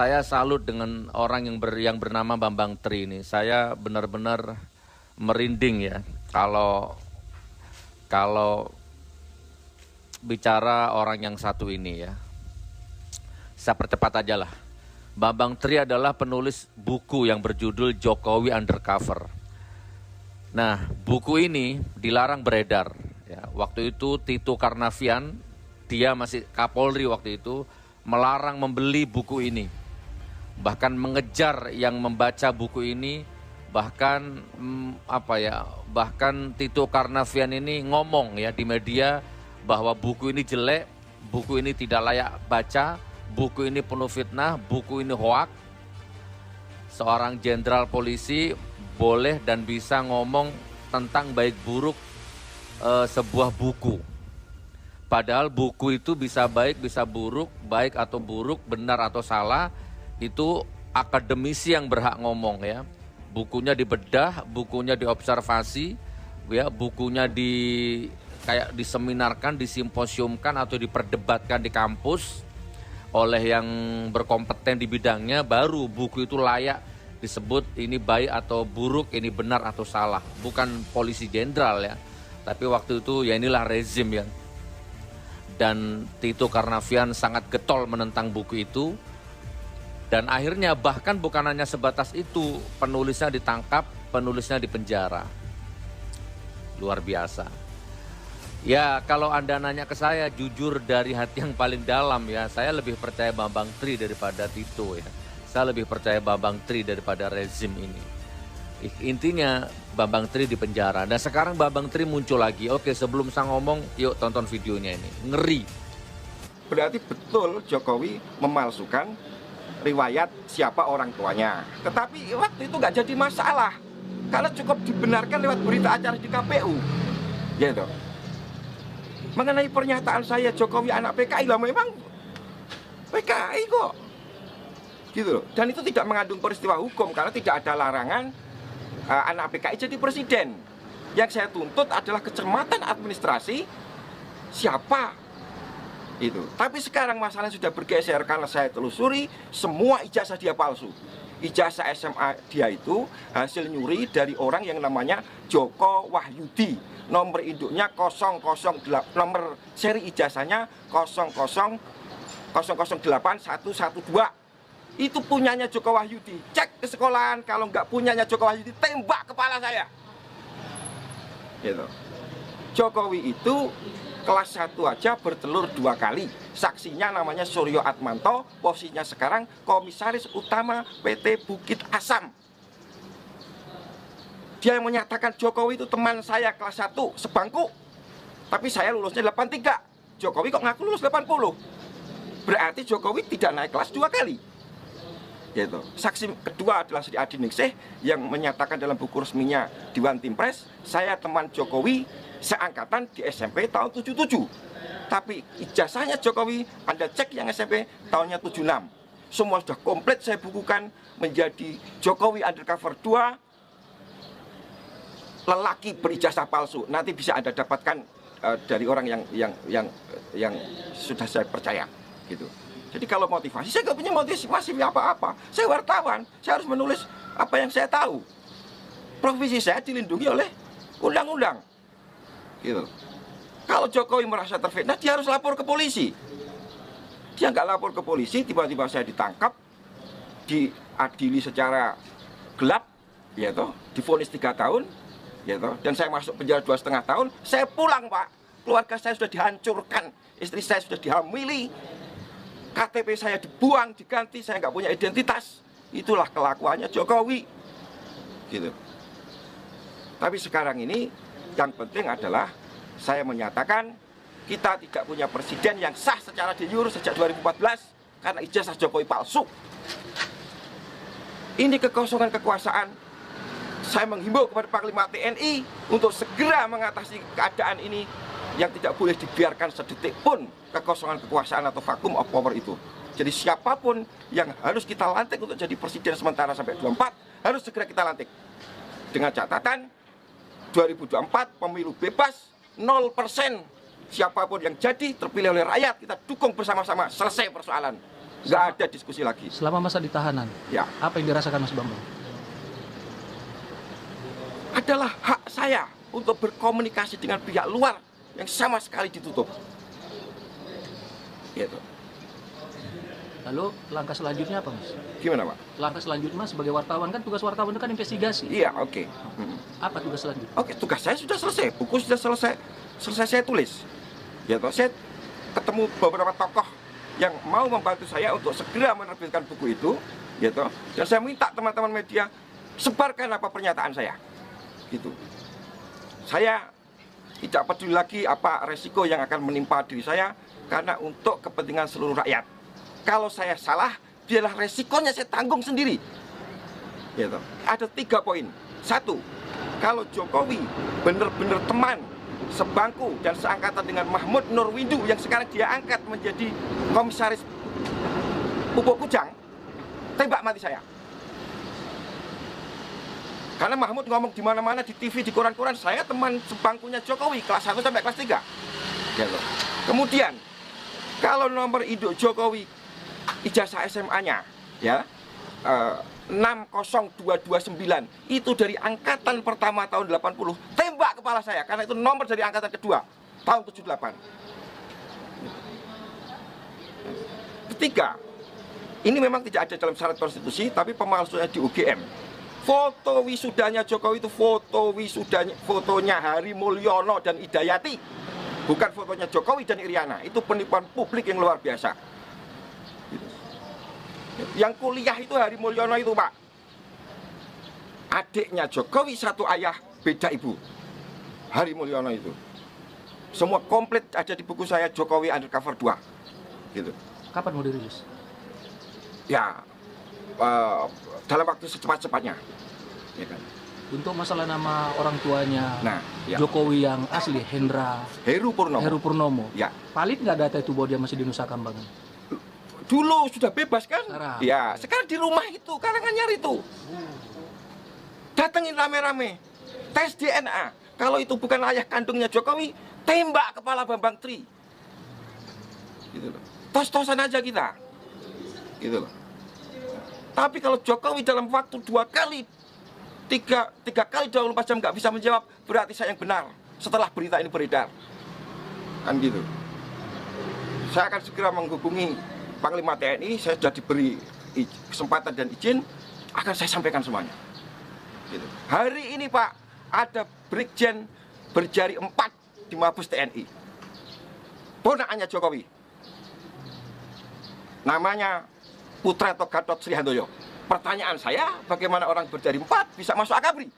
saya salut dengan orang yang bernama Bambang Tri ini. Saya benar-benar merinding ya kalau bicara orang yang satu ini ya. Saya percepat aja lah. Bambang Tri adalah penulis buku yang berjudul Jokowi Undercover. Nah, buku ini dilarang beredar. Ya, waktu itu Tito Karnavian, dia masih Kapolri waktu itu, melarang membeli buku ini. Bahkan mengejar yang membaca buku ini, bahkan bahkan Tito Karnavian ini ngomong ya di media bahwa buku ini jelek, buku ini tidak layak baca, buku ini penuh fitnah, buku ini hoak. Seorang jenderal polisi boleh dan bisa ngomong tentang baik buruk sebuah buku. Padahal buku itu bisa baik, bisa buruk, baik atau buruk, benar atau salah, itu akademisi yang berhak ngomong ya. Bukunya dibedah, bukunya diobservasi, ya, bukunya kayak diseminarkan, disimposiumkan atau diperdebatkan di kampus oleh yang berkompeten di bidangnya, baru buku itu layak disebut ini baik atau buruk, ini benar atau salah. Bukan polisi jenderal ya, tapi waktu itu ya inilah rezim ya. Dan Tito Karnavian sangat getol menentang buku itu. Dan akhirnya bahkan bukan hanya sebatas itu, penulisnya ditangkap, penulisnya dipenjara. Luar biasa. Ya kalau Anda nanya ke saya, jujur dari hati yang paling dalam ya, saya lebih percaya Bambang Tri daripada Tito ya. Saya lebih percaya Bambang Tri daripada rezim ini. Intinya Bambang Tri dipenjara. Dan sekarang Bambang Tri muncul lagi. Oke, sebelum saya ngomong, yuk tonton videonya ini. Ngeri. Berarti betul Jokowi memalsukan riwayat siapa orang tuanya. Tetapi waktu itu nggak jadi masalah, karena cukup dibenarkan lewat berita acara di KPU. Gitu. Mengenai pernyataan saya Jokowi anak PKI, lah memang PKI kok. Gitu loh. Dan itu tidak mengandung peristiwa hukum karena tidak ada larangan anak PKI jadi presiden. Yang saya tuntut adalah kecermatan administrasi siapa itu. Tapi sekarang masalahnya sudah bergeser karena saya telusuri semua ijazah dia palsu. Ijazah SMA dia itu hasil nyuri dari orang yang namanya Joko Wahyudi. Nomor induknya 008, nomor seri ijazahnya 0008112. Itu punyanya Joko Wahyudi. Cek ke sekolahan, kalau nggak punyanya Joko Wahyudi, tembak kepala saya. Gitu. Jokowi itu kelas 1 aja bertelur 2 kali. Saksinya namanya Suryo Atmanto, posisinya sekarang komisaris utama PT Bukit Asam. Dia yang menyatakan Jokowi itu teman saya kelas 1 sebangku, tapi saya lulusnya 83. Jokowi kok ngaku lulus 80. Berarti Jokowi tidak naik kelas 2 kali. Gitu. Saksi kedua adalah Sri Adi Ningsih yang menyatakan dalam buku resminya Dewan Timpres, saya teman Jokowi seangkatan di SMP tahun 77. Tapi ijazahnya Jokowi, Anda cek yang SMP tahunnya 76. Semua sudah komplit saya bukukan menjadi Jokowi Undercover 2, lelaki berijazah palsu. Nanti bisa Anda dapatkan dari orang yang sudah saya percaya gitu. Jadi kalau motivasi, saya nggak punya motivasi apa-apa. Saya wartawan, saya harus menulis apa yang saya tahu. Profesi saya dilindungi oleh undang-undang. Gitu. Kalau Jokowi merasa terfitnah, dia harus lapor ke polisi. Dia nggak lapor ke polisi, tiba-tiba saya ditangkap, diadili secara gelap, ya toh, divonis 3 tahun, ya toh, dan saya masuk penjara 2,5 tahun. Saya pulang, Pak. Keluarga saya sudah dihancurkan, istri saya sudah dihamili, KTP saya dibuang, diganti, saya nggak punya identitas. Itulah kelakuannya Jokowi. Gitu. Tapi sekarang ini yang penting adalah saya menyatakan kita tidak punya presiden yang sah secara de jure sejak 2014 karena ijazah Jokowi palsu. Ini kekosongan kekuasaan. Saya menghimbau kepada Panglima TNI untuk segera mengatasi keadaan ini yang tidak boleh dibiarkan sedetik pun kekosongan kekuasaan atau vacuum of power itu. Jadi siapapun yang harus kita lantik untuk jadi presiden sementara sampai 24 harus segera kita lantik. Dengan catatan 2024 pemilu bebas 0%. Siapapun yang jadi terpilih oleh rakyat kita dukung bersama-sama, selesai persoalan. Nggak ada diskusi lagi. Selama masa di tahanan, Ya, apa yang dirasakan Mas Bambang? adalah hak saya untuk berkomunikasi dengan pihak luar yang sama sekali ditutup. Gitu. Lalu langkah selanjutnya apa, Mas? Gimana, Pak? Langkah selanjutnya sebagai wartawan kan tugas wartawan itu kan investigasi. Iya, oke. Apa tugas selanjutnya? Oke, tugas saya sudah selesai. Buku sudah selesai saya tulis. Ya, toh, saya ketemu beberapa tokoh yang mau membantu saya untuk segera menerbitkan buku itu, ya toh. Dan saya minta teman-teman media sebarkan apa pernyataan saya. Gitu. Saya tidak peduli lagi apa resiko yang akan menimpa diri saya karena untuk kepentingan seluruh rakyat. Kalau saya salah, biarlah resikonya saya tanggung sendiri. Gitu. Ada 3 poin. 1, kalau Jokowi benar-benar teman sebangku dan seangkatan dengan Mahmud Nurwindu yang sekarang dia angkat menjadi komisaris Pupuk Kujang, tembak mati saya. Karena Mahmud ngomong di mana-mana, di TV, di koran-koran, saya teman sebangkunya Jokowi kelas 1 sampai kelas 3. Gitu. Kemudian kalau nomor induk Jokowi ijazah SMA-nya ya 60229 itu dari angkatan pertama tahun 80, tembak kepala saya karena itu nomor dari angkatan kedua tahun 78. Ketiga, ini memang tidak ada dalam syarat konstitusi tapi pemalsuannya di UGM. Foto wisudanya Jokowi itu fotonya Hari Mulyono dan Idayati, bukan fotonya Jokowi dan Iriana. Itu penipuan publik yang luar biasa. Yang kuliah itu Hari Mulyono itu, Pak, adiknya Jokowi satu ayah beda ibu. Hari Mulyono itu semua komplit ada di buku saya Jokowi Undercover 2 gitu. Kapan mau dirilis? Ya dalam waktu secepat-cepatnya ya kan. Untuk masalah nama orang tuanya Nah, ya. Jokowi yang asli, Heru Purnomo. Ya. Valid nggak data itu bahwa dia masih di Nusa Kambangan? Dulu sudah bebas kan? Sekarang. Ya, sekarang di rumah itu, Karanganyar itu. Datengin rame-rame. Tes DNA. Kalau itu bukan ayah kandungnya Jokowi, tembak kepala Bambang Tri. Gitu loh. Tos-tosan aja kita. Gitu loh. Tapi kalau Jokowi dalam waktu 2 kali, 3 kali 24 jam nggak bisa menjawab, berarti saya yang benar setelah berita ini beredar. Kan gitu. Saya akan segera menghubungi Panglima TNI, saya sudah diberi kesempatan dan izin, akan saya sampaikan semuanya. Gitu. Hari ini Pak, ada Brigjen berjari 4 di Mabes TNI. Ponakannya Jokowi. Namanya Putrato Gatot Sri Handoyo. Pertanyaan saya, bagaimana orang berjari 4 bisa masuk Akabri?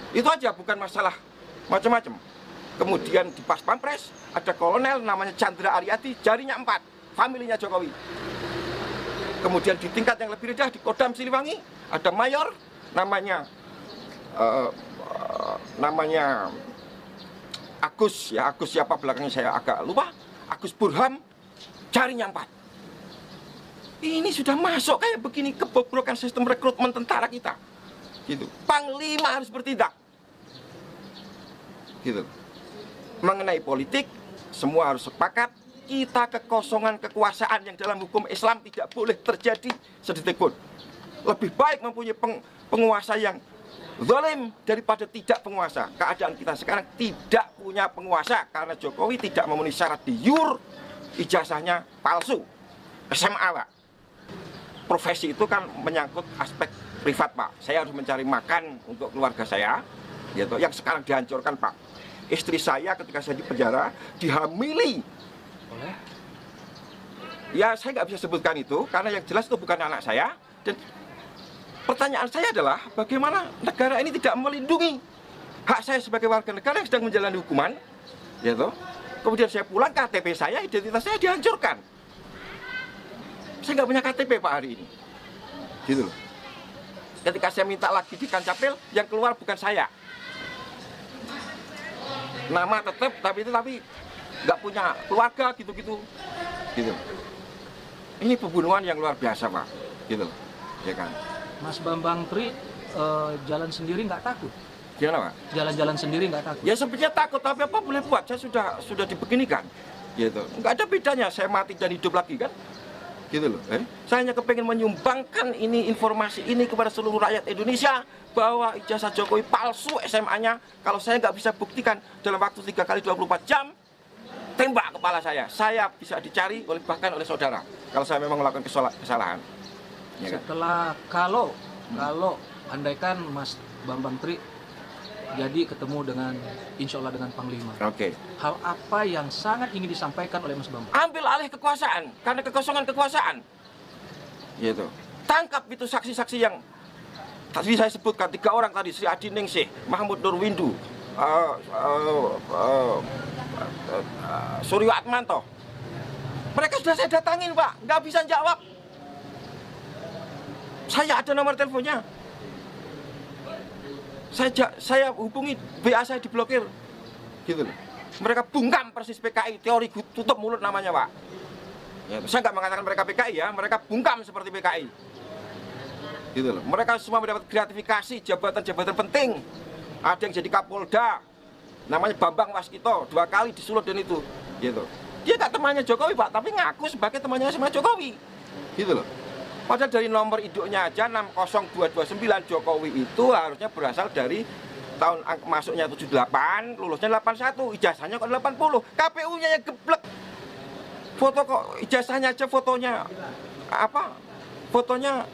Itu aja, bukan masalah macam-macam. Kemudian di Pas Pampres, ada kolonel namanya Chandra Ariati, jarinya 4. Familinya Jokowi. Kemudian di tingkat yang lebih rendah di Kodam Siliwangi ada mayor namanya Agus siapa belakangnya saya agak lupa. Agus Burham, jarinya 4. Ini sudah masuk kayak begini, kebobrokan sistem rekrutmen tentara kita. Gitu. Panglima harus bertindak. Gitu. Mengenai politik, semua harus sepakat. Kita kekosongan kekuasaan yang dalam hukum Islam tidak boleh terjadi sedetik pun. Lebih baik mempunyai penguasa yang zalim daripada tidak penguasa. Keadaan kita sekarang tidak punya penguasa karena Jokowi tidak memenuhi syarat di YUR, ijazahnya palsu, SMA, Pak. Profesi itu kan menyangkut aspek privat, Pak. Saya harus mencari makan untuk keluarga saya, gitu, yang sekarang dihancurkan, Pak. Istri saya ketika saya di penjara dihamili. Ya saya nggak bisa sebutkan itu karena yang jelas itu bukan anak saya. Dan pertanyaan saya adalah bagaimana negara ini tidak melindungi hak saya sebagai warga negara yang sedang menjalani hukuman, gitu. Kemudian saya pulang, KTP saya, identitas saya dihancurkan. Saya nggak punya KTP Pak hari ini, gitu loh. Ketika saya minta lagi di Kancapil, yang keluar bukan saya. Nama tetap, tapi nggak punya keluarga gitu-gitu. Gitu. Ini pembunuhan yang luar biasa, Pak. Gitu. Ya kan? Mas Bambang Tri jalan sendiri nggak takut? Gimana, Pak? Jalan-jalan sendiri nggak takut? Ya sebenarnya takut, tapi apa boleh buat? Saya sudah dibeginikan. Gitu. Nggak ada bedanya saya mati dan hidup lagi kan? gitu loh. Saya hanya kepengen menyumbangkan ini informasi ini kepada seluruh rakyat Indonesia bahwa ijazah Jokowi palsu SMA-nya. Kalau saya nggak bisa buktikan dalam waktu 3 kali 24 jam, tembak kepala saya bisa dicari bahkan oleh saudara kalau saya memang melakukan kesalahan. Ya kan? Setelah kalau andaikan Mas Bambang Tri jadi ketemu dengan, insya Allah dengan Panglima. Oke. Hal apa yang sangat ingin disampaikan oleh Mas Bambang? Ambil alih kekuasaan karena kekosongan kekuasaan. Gitu. Tangkap itu saksi-saksi yang tadi saya sebutkan 3 orang tadi, Sri Adi Ningsih, Mahmud Nurwindu, Suryo Atmanto. Mereka sudah saya datangin, Pak, nggak bisa jawab. Saya ada nomor teleponnya. Saya hubungi BA, saya diblokir, gitu loh. Mereka bungkam persis PKI, teori tutup mulut namanya, Pak. Ya, saya nggak mengatakan mereka PKI ya, mereka bungkam seperti PKI, gitu loh. Mereka semua mendapat gratifikasi jabatan-jabatan penting. Ada yang jadi Kapolda, namanya Bambang Waskito, 2 kali disulut dan itu, gitu. Dia nggak temannya Jokowi, Pak, tapi ngaku sebagai temannya sama Jokowi, gitu loh. Padahal dari nomor induknya aja 60229 Jokowi itu harusnya berasal dari tahun masuknya 78, lulusnya 81, ijazahnya kok 80, KPU-nya yang geblek. Foto kok ijazahnya aja fotonya apa? Fotonya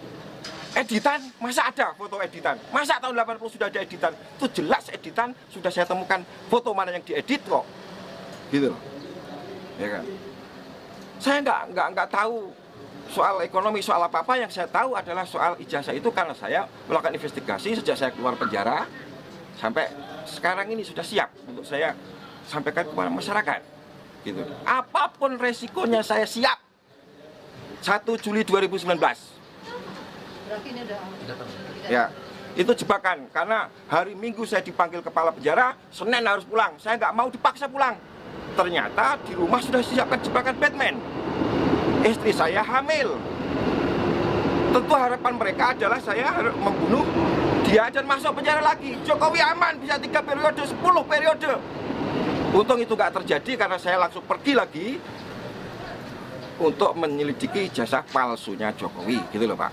editan, masa ada foto editan? Masa tahun 80 sudah ada editan? Itu jelas editan, sudah saya temukan foto mana yang diedit kok. Gitu loh. Ya kan? Saya nggak tahu soal ekonomi, soal apa-apa. Yang saya tahu adalah soal ijazah itu karena saya melakukan investigasi sejak saya keluar penjara sampai sekarang ini sudah siap untuk saya sampaikan kepada masyarakat. Gitu. Apapun resikonya saya siap. 1 Juli 2019. Berarti ini udah Ya, itu jebakan karena hari Minggu saya dipanggil kepala penjara, Senin harus pulang. Saya nggak mau dipaksa pulang. Ternyata di rumah sudah disiapkan jebakan Batman. Istri saya hamil. Tentu harapan mereka adalah saya harus membunuh dia dan masuk penjara lagi. Jokowi aman bisa 3 periode, 10 periode. Untung itu nggak terjadi karena saya langsung pergi lagi untuk menyelidiki ijazah palsunya Jokowi, gitu loh Pak.